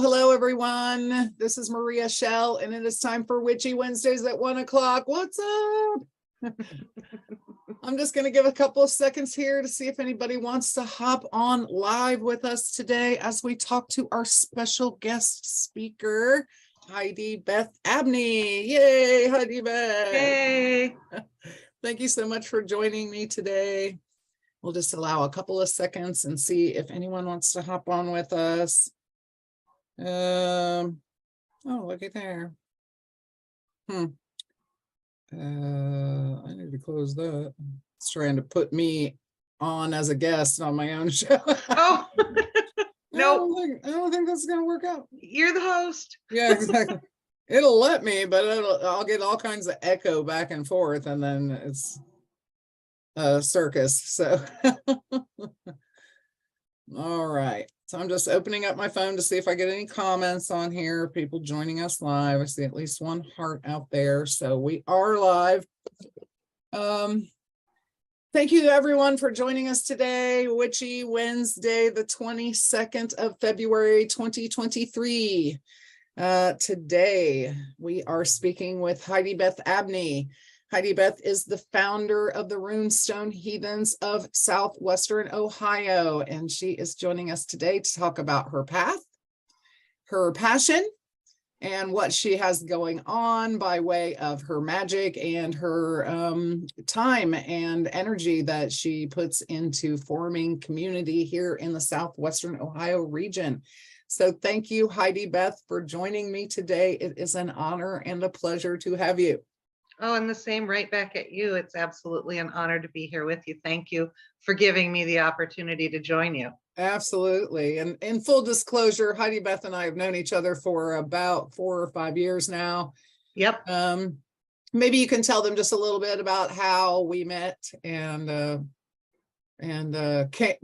hello, everyone. This is Maria Shell, and it is time for Witchy Wednesdays at 1 o'clock. What's up? I'm just going to give a couple of seconds here to see if anybody wants to hop on live with us today as we talk to our special guest speaker, HeidiBeth Abney. Yay, HeidiBeth. Hey. Thank you so much for joining me today. We'll just allow a couple of seconds and see if anyone wants to hop on with us. Oh, looky there. I need to close that. It's trying to put me on as a guest on my own show. Oh, no. I don't think that's gonna work out. You're the host. Yeah, exactly. It'll let me, but I'll get all kinds of echo back and forth, and then it's a circus. So all right. So I'm just opening up my phone to see if I get any comments on here. People joining us live. I see at least one heart out there. So we are live. Thank you everyone for joining us today. Witchy Wednesday, the 22nd of February, 2023. Today we are speaking with HeidiBeth Abney. HeidiBeth is the founder of the Runestone Heathens of Southwestern Ohio, and she is joining us today to talk about her path, her passion, and what she has going on by way of her magic and her time and energy that she puts into forming community here in the Southwestern Ohio region. So thank you, HeidiBeth, for joining me today. It is an honor and a pleasure to have you. Oh, and the same right back at you. It's absolutely an honor to be here with you. Thank you for giving me the opportunity to join you. Absolutely. And in full disclosure, HeidiBeth and I have known each other for about 4 or 5 years now. Yep. Maybe you can tell them just a little bit about how we met and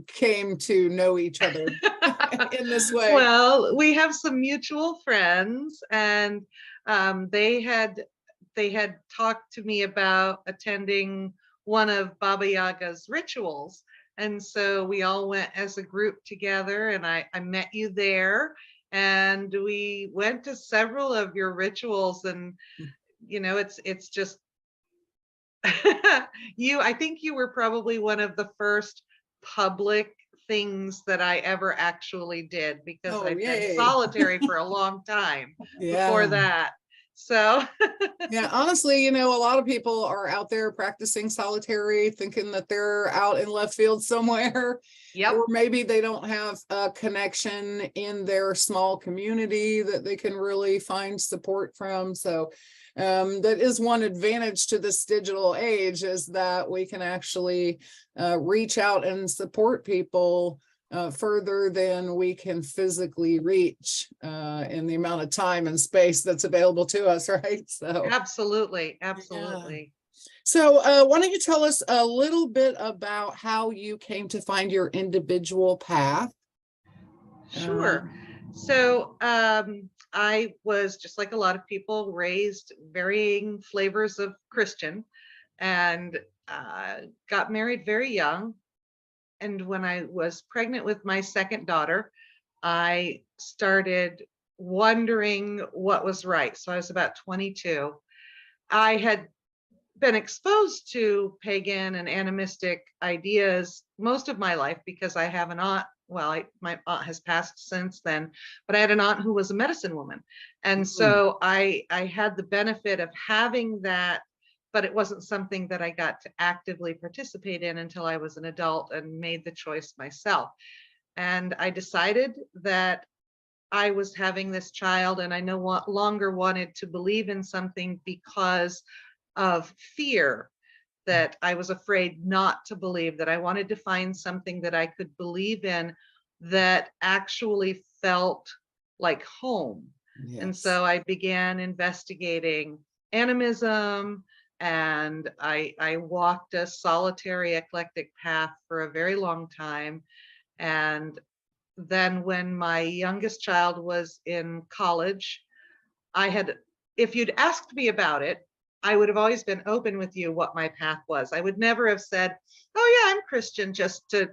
came to know each other in this way. Well, we have some mutual friends, and they had talked to me about attending one of Baba Yaga's rituals. And so we all went as a group together, and I met you there, and we went to several of your rituals, and you know, it's just I think you were probably one of the first public things that I ever actually did, because I've been solitary for a long time before that. So yeah, honestly, you know, a lot of people are out there practicing solitary, thinking that they're out in left field somewhere. Yep. Or maybe they don't have a connection in their small community that they can really find support from. So that is one advantage to this digital age, is that we can actually reach out and support people further than we can physically reach in the amount of time and space that's available to us, right? So absolutely. Yeah. So why don't you tell us a little bit about how you came to find your individual path? Sure. So I was, just like a lot of people, raised varying flavors of Christian, and got married very young. And when I was pregnant with my second daughter, I started wondering what was right. So I was about 22. I had been exposed to pagan and animistic ideas most of my life, because I have an aunt. Well, my aunt has passed since then, but I had an aunt who was a medicine woman. And so I had the benefit of having that, but it wasn't something that I got to actively participate in until I was an adult and made the choice myself. And I decided that I was having this child, and I no longer wanted to believe in something because of fear, that I was afraid not to believe, that I wanted to find something that I could believe in that actually felt like home. Yes. And so I began investigating animism, and I walked a solitary eclectic path for a very long time. And then when my youngest child was in college, if you'd asked me about it, I would have always been open with you what my path was. I would never have said, oh yeah, I'm Christian, just to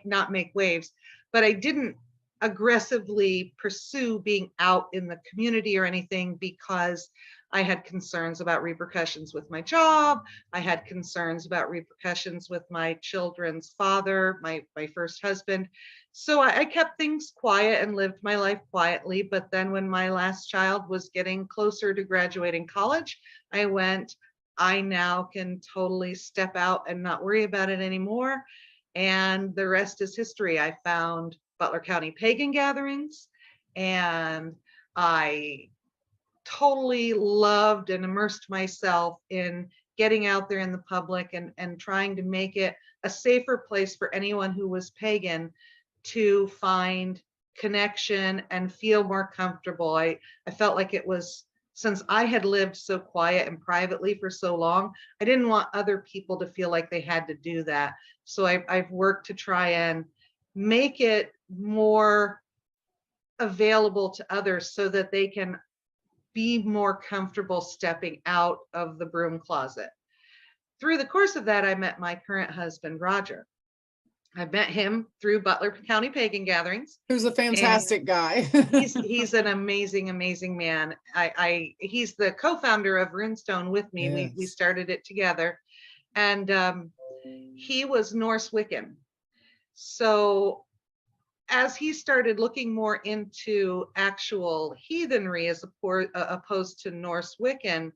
not make waves. But I didn't aggressively pursue being out in the community or anything, because I had concerns about repercussions with my job. I had concerns about repercussions with my children's father, my first husband. So I kept things quiet and lived my life quietly. But then when my last child was getting closer to graduating college, I went, I now can totally step out and not worry about it anymore. And the rest is history. I found Butler County pagan gatherings, and I totally loved and immersed myself in getting out there in the public and trying to make it a safer place for anyone who was pagan to find connection and feel more comfortable. I felt like it was, since I had lived so quiet and privately for so long, I didn't want other people to feel like they had to do that. So I've worked to try and make it more available to others so that they can be more comfortable stepping out of the broom closet. Through the course of that, I met my current husband, Roger. I met him through Butler County pagan gatherings. Who's a fantastic guy. he's an amazing man. He's the co-founder of Runestone with me. Yes. We started it together, and he was Norse Wiccan. So as he started looking more into actual heathenry as opposed to Norse Wiccan,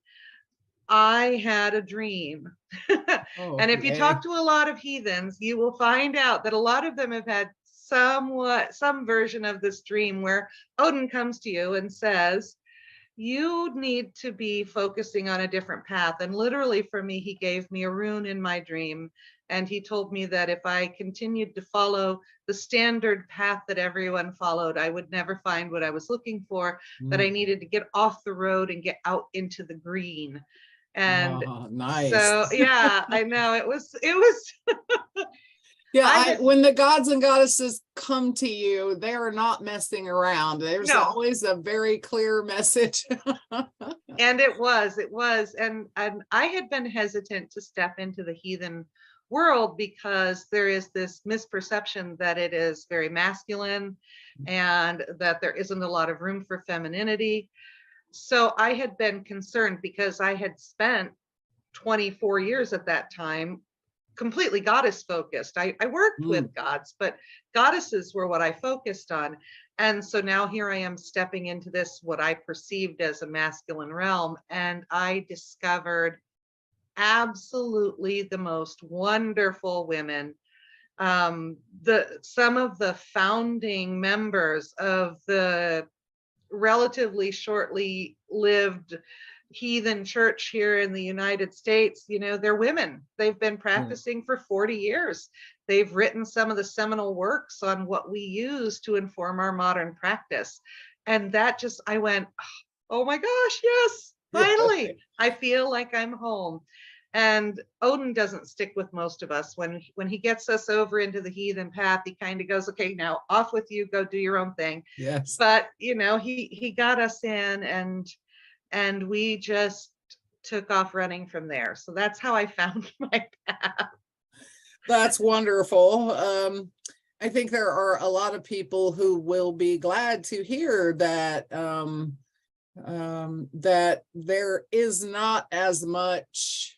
I had a dream. And if you talk to a lot of heathens, you will find out that a lot of them have had some version of this dream where Odin comes to you and says, you need to be focusing on a different path. And literally for me, he gave me a rune in my dream. And he told me that if I continued to follow the standard path that everyone followed, I would never find what I was looking for, that I needed to get off the road and get out into the green. And nice. So yeah, I know it was yeah, when the gods and goddesses come to you, they are not messing around. There's always a very clear message. And it was, and I had been hesitant to step into the heathen world because there is this misperception that it is very masculine and that there isn't a lot of room for femininity. So I had been concerned because I had spent 24 years at that time completely goddess focused. I worked with gods, but goddesses were what I focused on. And so now here I am stepping into this, what I perceived as a masculine realm. And I discovered absolutely the most wonderful women. Some of the founding members of the relatively shortly lived heathen church here in the United States, they're women. They've been practicing for 40 years. They've written some of the seminal works on what we use to inform our modern practice. And that just, I went, oh my gosh, yes, finally, I feel like I'm home. And Odin doesn't stick with most of us. When he gets us over into the heathen path, he kind of goes, okay, now off with you, go do your own thing. Yes. But he got us in, and we just took off running from there. So that's how I found my path. That's wonderful. I think there are a lot of people who will be glad to hear that that there is not as much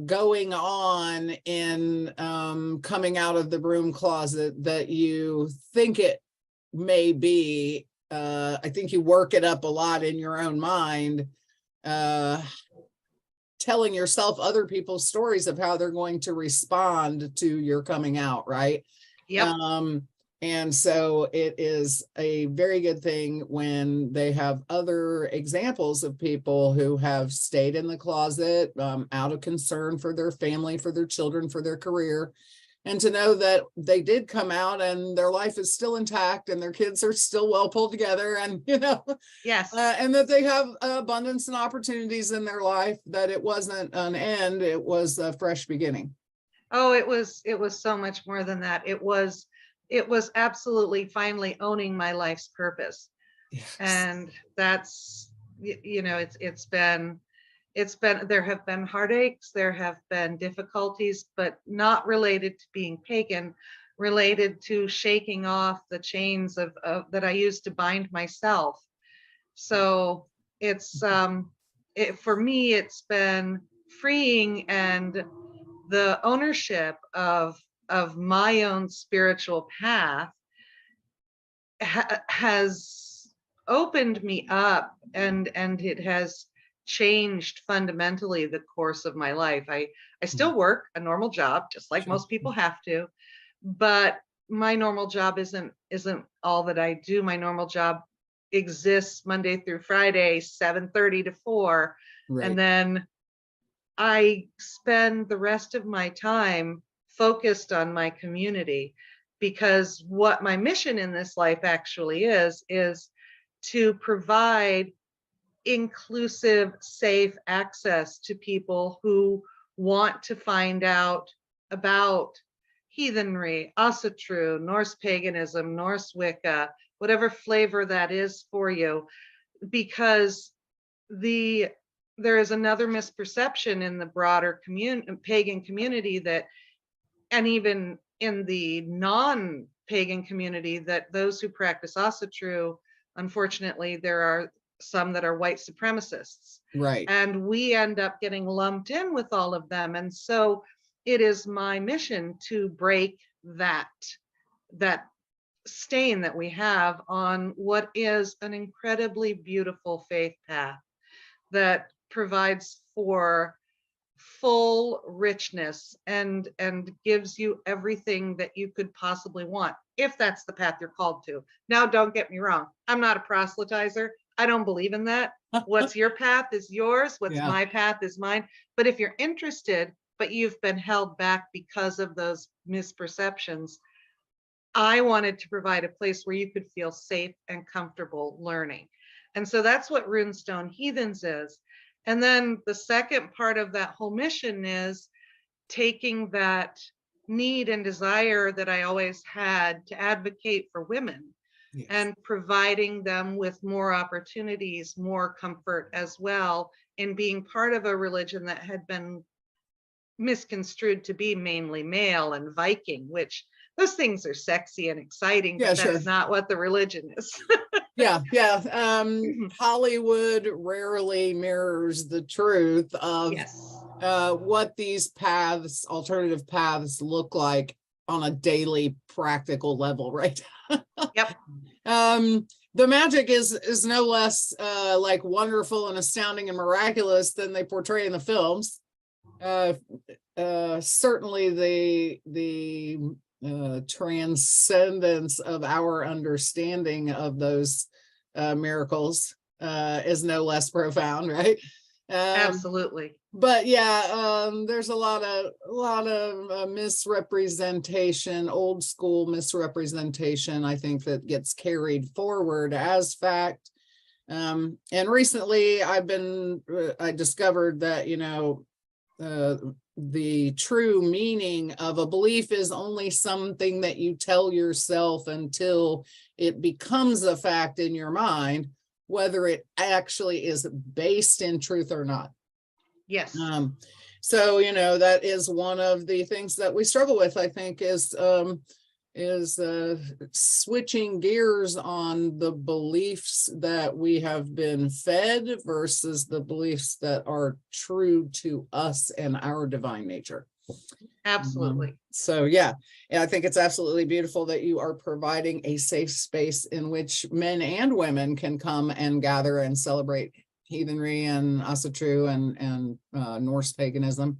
going on in coming out of the broom closet that you think it may be. I think you work it up a lot in your own mind, telling yourself other people's stories of how they're going to respond to your coming out, right? Yep. And so it is a very good thing when they have other examples of people who have stayed in the closet out of concern for their family, for their children, for their career, and to know that they did come out and their life is still intact and their kids are still well pulled together, and yes, and that they have abundance and opportunities in their life, that it wasn't an end, it was a fresh beginning. Oh, it was so much more than that. It was absolutely finally owning my life's purpose. Yes. And that's, it's been, there have been heartaches, there have been difficulties, but not related to being pagan, related to shaking off the chains of that I used to bind myself. So it's for me, it's been freeing, and the ownership of my own spiritual path has opened me up, and it has changed fundamentally the course of my life. I still work a normal job, just like most people have to, but my normal job isn't all that I do. My normal job exists Monday through Friday, 7:30 to 4. Right. And then I spend the rest of my time focused on my community, because what my mission in this life actually is to provide inclusive, safe access to people who want to find out about heathenry, Asatru, Norse paganism, Norse Wicca, whatever flavor that is for you, because there is another misperception in the broader pagan community, that, and even in the non-pagan community, that those who practice Asatru, unfortunately, there are some that are white supremacists. Right. And we end up getting lumped in with all of them. And so it is my mission to break that stain that we have on what is an incredibly beautiful faith path that provides for full richness and gives you everything that you could possibly want, if that's the path you're called to. Now, don't get me wrong, I'm not a proselytizer. I don't believe in that. What's your path is yours. What's my path is mine. But if you're interested, but you've been held back because of those misperceptions, I wanted to provide a place where you could feel safe and comfortable learning. And so that's what Runestone Heathens is. And then the second part of that whole mission is taking that need and desire that I always had to advocate for women, and providing them with more opportunities, more comfort as well, in being part of a religion that had been misconstrued to be mainly male and Viking, which those things are sexy and exciting, but that's not what the religion is. Hollywood rarely mirrors the truth of what these paths, alternative paths, look like on a daily practical level, right? The magic is no less like wonderful and astounding and miraculous than they portray in the films. Certainly the transcendence of our understanding of those miracles is no less profound, right? Absolutely. But there's a lot of misrepresentation, old school misrepresentation, I think, that gets carried forward as fact. And recently I discovered that, the true meaning of a belief is only something that you tell yourself until it becomes a fact in your mind, whether it actually is based in truth or not. Yes. So, that is one of the things that we struggle with, I think, is switching gears on the beliefs that we have been fed versus the beliefs that are true to us and our divine nature. Absolutely. I think it's absolutely beautiful that you are providing a safe space in which men and women can come and gather and celebrate heathenry and Asatru and Norse paganism.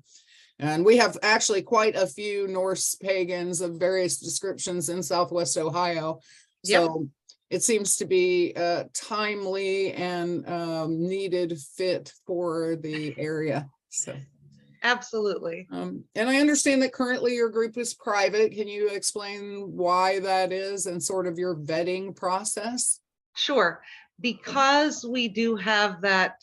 And we have actually quite a few Norse pagans of various descriptions in Southwest Ohio. So it seems to be timely and needed fit for the area. So absolutely. And I understand that currently your group is private. Can you explain why that is and sort of your vetting process? Sure. Because we do have that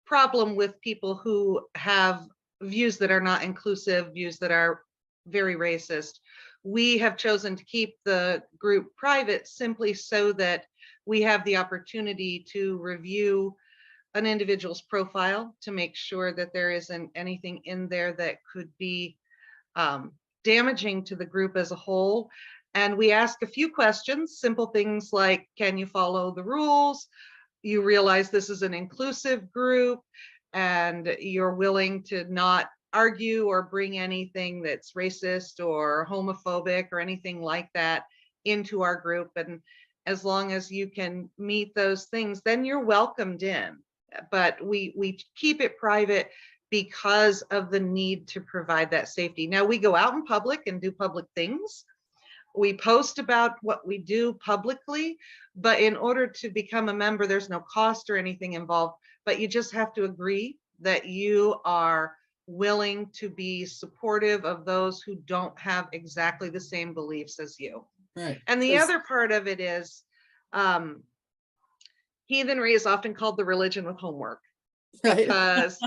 problem with people who have views that are not inclusive, views that are very racist, we have chosen to keep the group private simply so that we have the opportunity to review an individual's profile to make sure that there isn't anything in there that could be damaging to the group as a whole. And we ask a few questions, simple things like, can you follow the rules? You realize this is an inclusive group and you're willing to not argue or bring anything that's racist or homophobic or anything like that into our group. And as long as you can meet those things, then you're welcomed in. But we keep it private because of the need to provide that safety. Now we go out in public and do public things. We post about what we do publicly, but in order to become a member, there's no cost or anything involved, but you just have to agree that you are willing to be supportive of those who don't have exactly the same beliefs as you. Right. And the other part of it is, heathenry is often called the religion with homework, because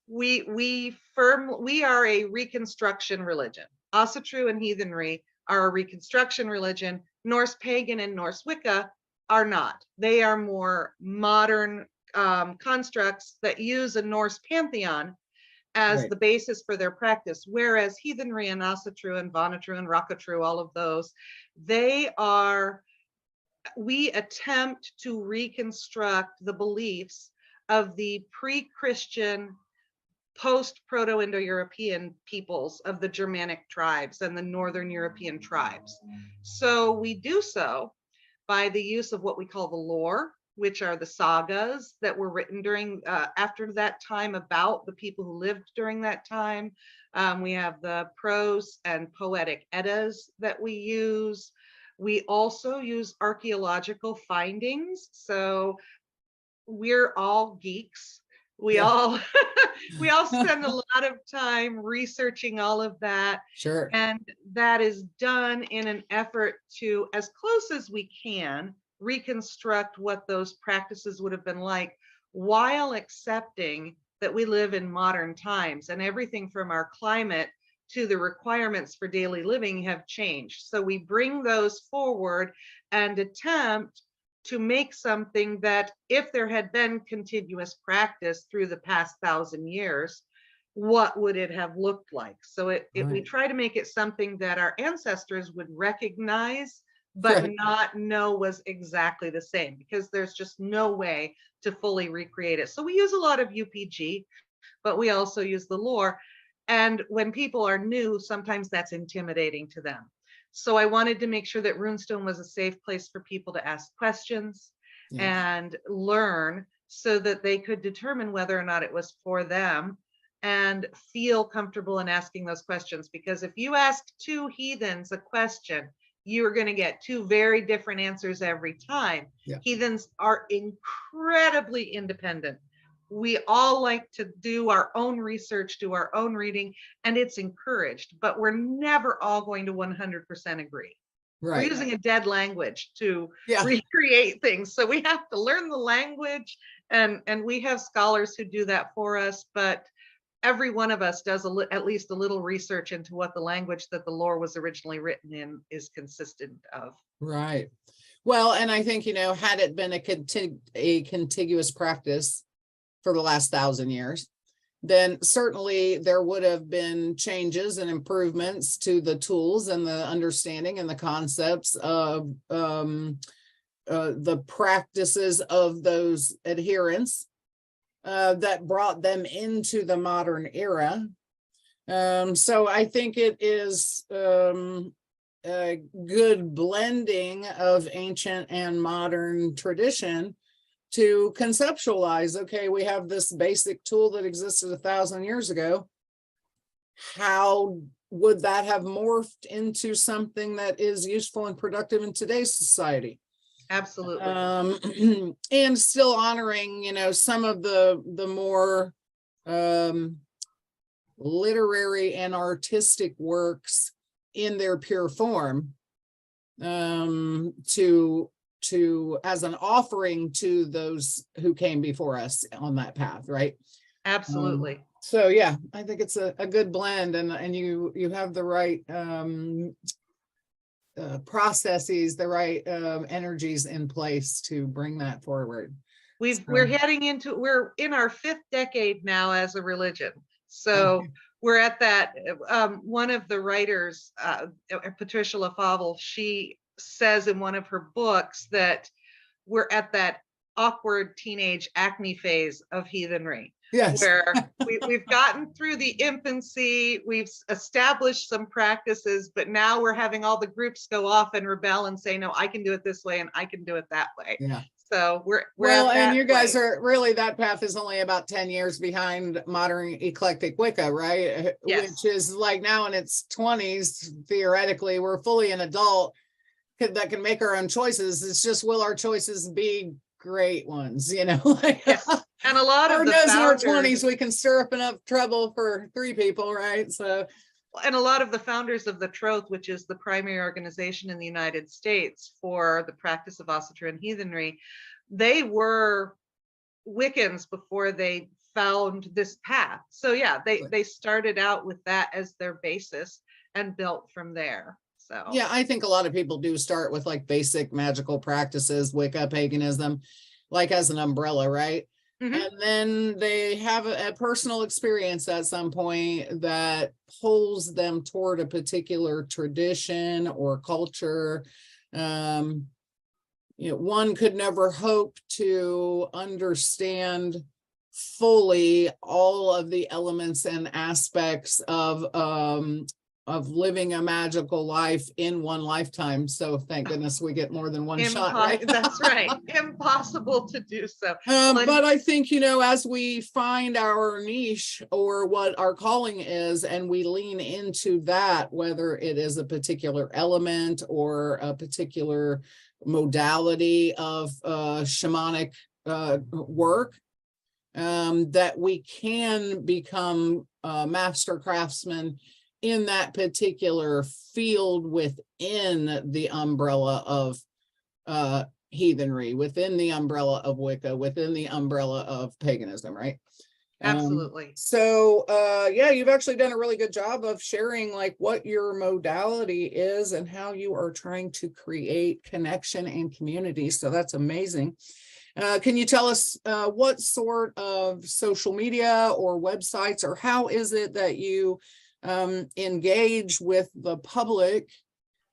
we are a Reconstruction religion. Asatru and heathenry are a Reconstruction religion. Norse pagan and Norse Wicca are not. They are more modern constructs that use a Norse pantheon as the basis for their practice, whereas heathenry and Asatru and Vanatru and Rakatru, all of those, we attempt to reconstruct the beliefs of the pre-Christian, post-Proto-Indo-European peoples of the Germanic tribes and the Northern European tribes. So we do so by the use of what we call the lore, which are the sagas that were written during after that time about the people who lived during that time. We have the prose and poetic Eddas that we use. We also use archaeological findings. So we're all geeks. We all spend a lot of time researching all of that. Sure. And that is done in an effort to, as close as we can, reconstruct what those practices would have been like, while accepting that we live in modern times and everything from our climate to the requirements for daily living have changed. So we bring those forward and attempt to make something that, if there had been continuous practice through the past 1,000 years, what would it have looked like? So we try to make it something that our ancestors would recognize, but not know was exactly the same, because there's just no way to fully recreate it. So we use a lot of UPG, but we also use the lore. And when people are new, sometimes that's intimidating to them. So I wanted to make sure that Runestone was a safe place for people to ask questions and learn, so that they could determine whether or not it was for them and feel comfortable in asking those questions. Because if you ask two heathens a question, you're going to get two very different answers every time. Heathens are incredibly independent. We all like to do our own research, do our own reading, and it's encouraged, but we're never all going to 100% agree. We're using a dead language to recreate things. So we have to learn the language, and we have scholars who do that for us, but every one of us does at least a little research into what the language that the lore was originally written in is consistent of. Right. Well, and I think, had it been a contiguous practice for the last 1,000 years, then certainly there would have been changes and improvements to the tools and the understanding and the concepts of the practices of those adherents that brought them into the modern era. So I think it is a good blending of ancient and modern tradition to conceptualize, okay, we have this basic tool that existed 1,000 years ago. How would that have morphed into something that is useful and productive in today's society? Absolutely. And still honoring, some of the more literary and artistic works in their pure form, to as an offering to those who came before us on that path, right? Absolutely. So yeah, I think it's a good blend, and you have the right processes, the right energies in place to bring that forward. We're in our 5th decade now as a religion. So we're at that. One of the writers, Patricia LaFavel, she says in one of her books that we're at that awkward teenage acne phase of heathenry. Yes. Where we've gotten through the infancy, we've established some practices, but now we're having all the groups go off and rebel and say, no, I can do it this way and I can do it that way. Yeah. So we're well, at that and you guys place. are really, that path is only about 10 years behind modern eclectic Wicca, right? Yes. Which is like now in its 20s, theoretically, we're fully an adult that can make our own choices. It's just, will our choices be great ones, you know? Like, yes. And a lot of the knows founders, in our 20s we can stir up enough trouble for 3 people, right? So, and a lot of the founders of the Troth, which is the primary organization in the United States for the practice of ossuary and heathenry, they were Wiccans before they found this path. So yeah, they started out with that as their basis and built from there. So yeah, I think a lot of people do start with like basic magical practices, Wicca, paganism, like as an umbrella, right? mm-hmm. And then they have a personal experience at some point that pulls them toward a particular tradition or culture. One could never hope to understand fully all of the elements and aspects of living a magical life in one lifetime. So thank goodness we get more than one shot, right? That's right. Impossible to do so. But I think, as we find our niche or what our calling is, and we lean into that, whether it is a particular element or a particular modality of shamanic work, that we can become master craftsmen in that particular field within the umbrella of heathenry, within the umbrella of Wicca, within the umbrella of paganism, right? Absolutely. So yeah, you've actually done a really good job of sharing like what your modality is and how you are trying to create connection and community. So that's amazing. Can you tell us what sort of social media or websites, or how is it that you engage with the public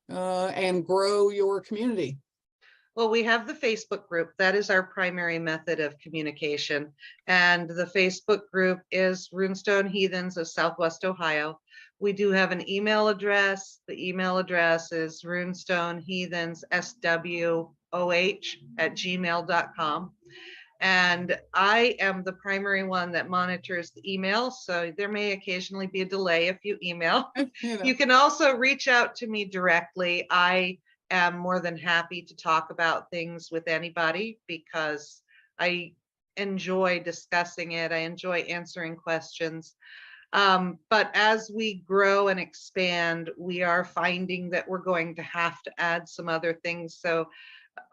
and grow your community? Well, we have the Facebook group. That is our primary method of communication. And the Facebook group is Runestone Heathens of Southwest Ohio. We do have an email address. The email address is runestoneheathens@gmail.com. And I am the primary one that monitors the email. So there may occasionally be a delay if you email. You can also reach out to me directly. I am more than happy to talk about things with anybody because I enjoy discussing it. I enjoy answering questions. But as we grow and expand, we are finding that we're going to have to add some other things. So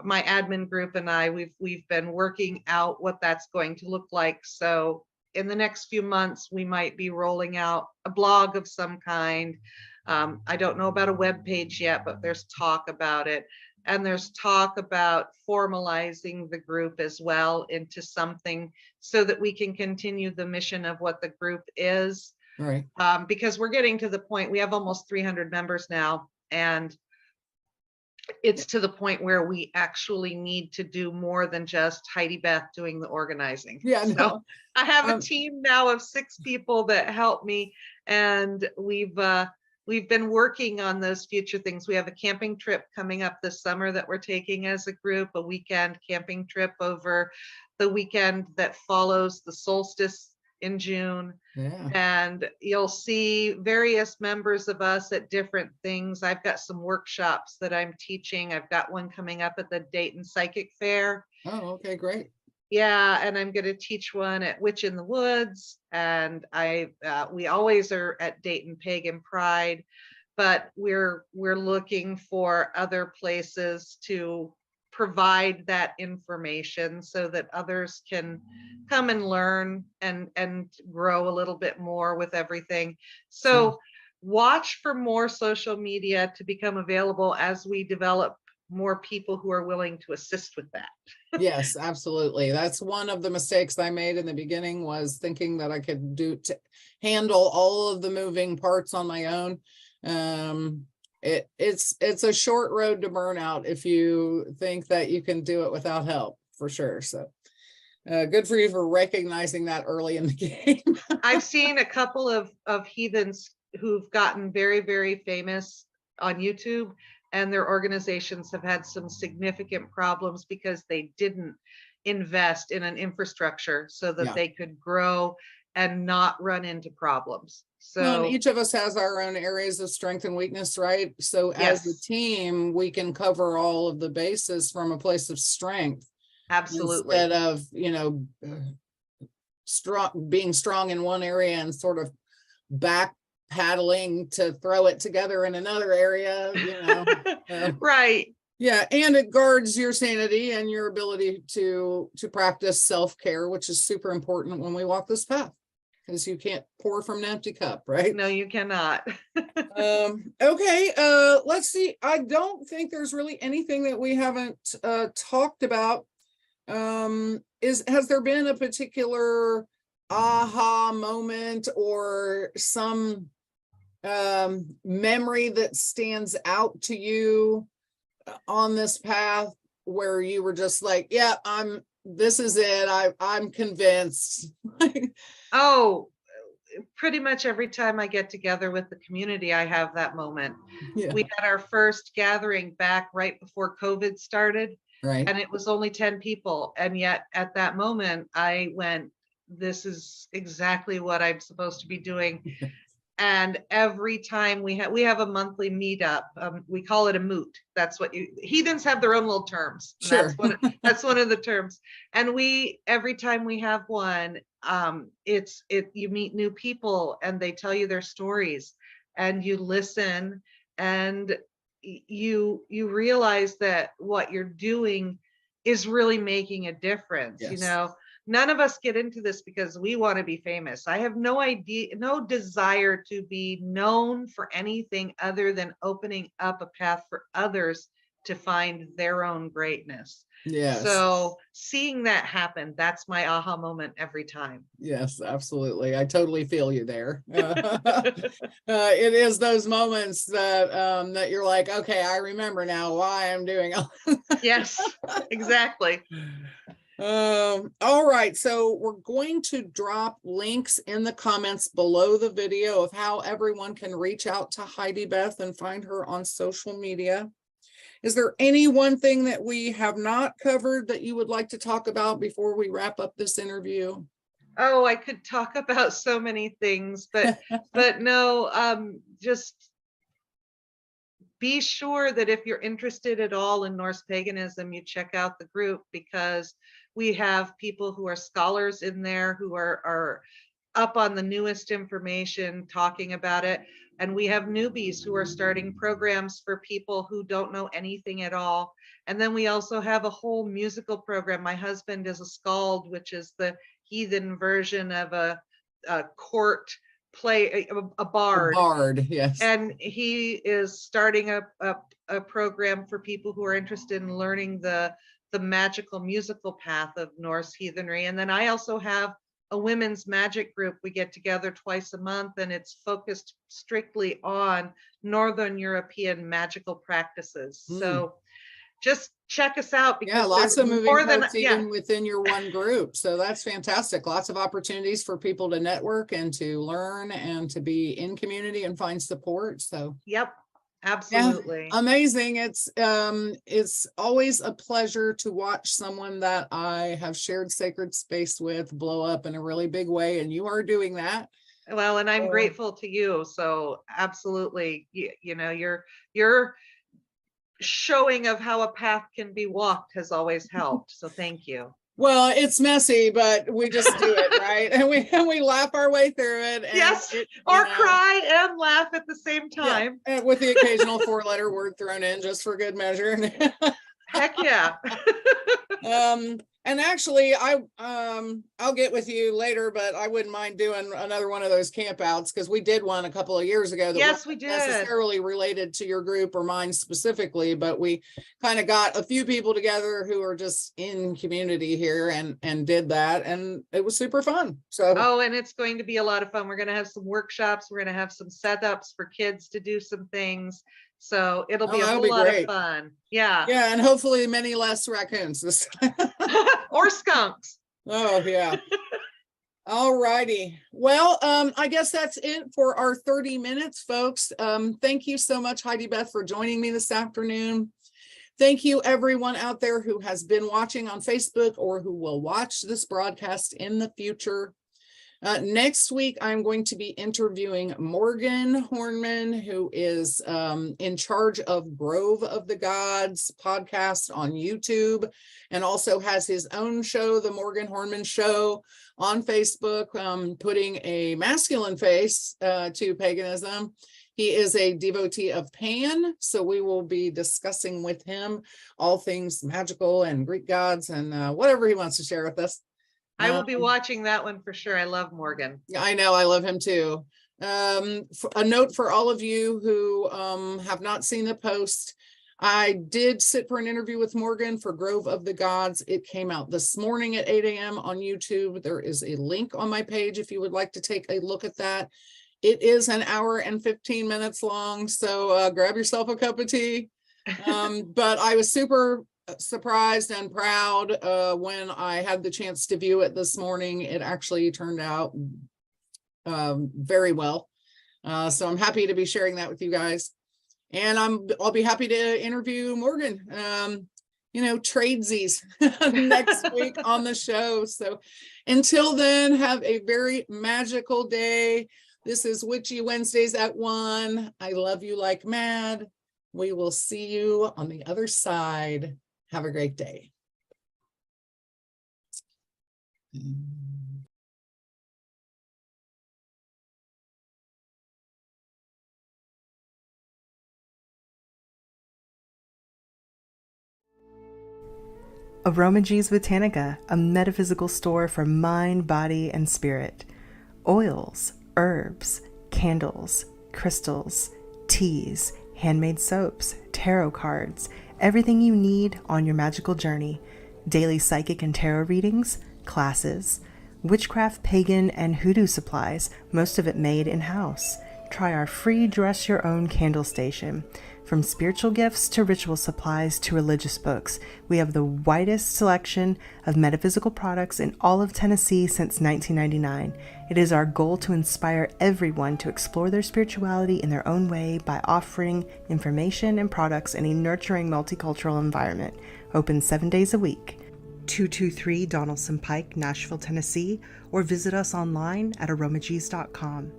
my admin group and I, we've been working out what that's going to look like. So in the next few months, we might be rolling out a blog of some kind. I don't know about a web page yet, but there's talk about it. And there's talk about formalizing the group as well into something so that we can continue the mission of what the group is. Right. Because we're getting to the point, we have almost 300 members now, and it's to the point where we actually need to do more than just HeidiBeth doing the organizing. Yeah, so no. I have a team now of 6 people that help me, and we've been working on those future things. We have a camping trip coming up this summer that we're taking as a group, a weekend camping trip over the weekend that follows the solstice in June. Yeah. And you'll see various members of us at different things. I've got some workshops that I'm teaching. I've got one coming up at the Dayton Psychic Fair. Oh, okay, great. Yeah, and I'm going to teach one at Witch in the Woods, and we always are at Dayton Pagan Pride, but we're looking for other places to provide that information so that others can come and learn and grow a little bit more with everything. So watch for more social media to become available as we develop more people who are willing to assist with that. Yes, absolutely. That's one of the mistakes I made in the beginning, was thinking that I could handle all of the moving parts on my own. It's a short road to burnout if you think that you can do it without help, for sure. So good for you for recognizing that early in the game. I've seen a couple of heathens who've gotten very, very famous on YouTube, and their organizations have had some significant problems because they didn't invest in an infrastructure so that Yeah. they could grow and not run into problems. Well, and So each of us has our own areas of strength and weakness, right? So as a yes, team, we can cover all of the bases from a place of strength absolutely. instead of, being strong in one area and sort of back paddling to throw it together in another area, Right. Yeah, and it guards your sanity and your ability to practice self-care, which is super important when we walk this path, because you can't pour from an empty cup, right? No, you cannot. Okay, let's see. I don't think there's really anything that we haven't talked about. Has there been a particular aha moment or some memory that stands out to you on this path where you were just like, yeah, this is it, I'm convinced? Oh, pretty much every time I get together with the community, I have that moment. Yeah, We had our first gathering back right before COVID started, right. and it was only 10 people. And yet at that moment, I went, this is exactly what I'm supposed to be doing. And every time we have a monthly meetup, we call it a moot. That's what heathens have their own little terms. And Sure. that's one of the terms. And every time we have one, you meet new people and they tell you their stories, and you listen, and you realize that what you're doing is really making a difference. Yes. None of us get into this because we want to be famous. I have no idea, no desire to be known for anything other than opening up a path for others to find their own greatness. Yes. So seeing that happen, that's my aha moment every time. Yes, absolutely. I totally feel you there. It is those moments that you're like, okay, I remember now why I'm doing all. Yes, exactly. All right, so we're going to drop links in the comments below the video of how everyone can reach out to HeidiBeth and find her on social media. Is there any one thing that we have not covered that you would like to talk about before we wrap up this interview? Oh, I could talk about so many things, but no, just be sure that if you're interested at all in Norse paganism, you check out the group, because we have people who are scholars in there who are up on the newest information talking about it. And we have newbies who are starting programs for people who don't know anything at all. And then we also have a whole musical program. My husband is a skald, which is the heathen version of a court play, a bard. A bard, yes. And he is starting a program for people who are interested in learning the magical musical path of Norse heathenry. And then I also have a women's magic group. We get together twice a month, and it's focused strictly on Northern European magical practices. So just check us out, because yeah, lots of moving parts even yeah, within your one group. So that's fantastic. Lots of opportunities for people to network and to learn and to be in community and find support. So yep, absolutely. Yeah, amazing. It's always a pleasure to watch someone that I have shared sacred space with blow up in a really big way, and you are doing that. Well, and I'm grateful to you. So absolutely, you know, your showing of how a path can be walked has always helped. So thank you. Well, it's messy, but we just do it, right? And we laugh our way through it. And yes, or cry and laugh at the same time. Yeah, with the occasional 4-letter word thrown in just for good measure. Heck yeah. And actually I'll get with you later, but I wouldn't mind doing another one of those campouts, because we did one a couple of years ago that Yes, we wasn't did. necessarily related to your group or mine specifically, but we kind of got a few people together who are just in community here and did that, and it was super fun. So oh, and it's going to be a lot of fun. We're going to have some workshops. We're going to have some setups for kids to do some things. So it'll be a whole lot of fun. Yeah. Yeah, and hopefully many less raccoons this time. Or skunks. Oh yeah. All righty. Well, I guess that's it for our 30 minutes, folks. Thank you so much, HeidiBeth, for joining me this afternoon. Thank you, everyone out there who has been watching on Facebook or who will watch this broadcast in the future. Next week, I'm going to be interviewing Morgan Hornman, who is in charge of Grove of the Gods podcast on YouTube, and also has his own show, The Morgan Hornman Show, on Facebook, putting a masculine face to paganism. He is a devotee of Pan, so we will be discussing with him all things magical and Greek gods and whatever he wants to share with us. I will be watching that one for sure. I love Morgan. Yeah, I know. I love him too. A note for all of you who have not seen the post. I did sit for an interview with Morgan for Grove of the Gods. It came out this morning at 8 a.m. on YouTube. There is a link on my page if you would like to take a look at that. It is an hour and 15 minutes long, so grab yourself a cup of tea. But I was super surprised and proud when I had the chance to view it this morning. It actually turned out very well. So I'm happy to be sharing that with you guys. And I'll be happy to interview Morgan, tradesies next week on the show. So until then, have a very magical day. This is Witchy Wednesdays at 1. I love you like mad. We will see you on the other side. Have a great day. Aromagees Botanica, a metaphysical store for mind, body, and spirit. Oils, herbs, candles, crystals, teas, handmade soaps, tarot cards, everything you need on your magical journey. Daily psychic and tarot readings, classes, witchcraft, pagan, and hoodoo supplies, most of it made in-house. Try our free Dress Your Own candle station. From spiritual gifts to ritual supplies to religious books, we have the widest selection of metaphysical products in all of Tennessee since 1999. It is our goal to inspire everyone to explore their spirituality in their own way by offering information and products in a nurturing multicultural environment. Open 7 days a week. 223 Donaldson Pike, Nashville, Tennessee, or visit us online at aromagees.com.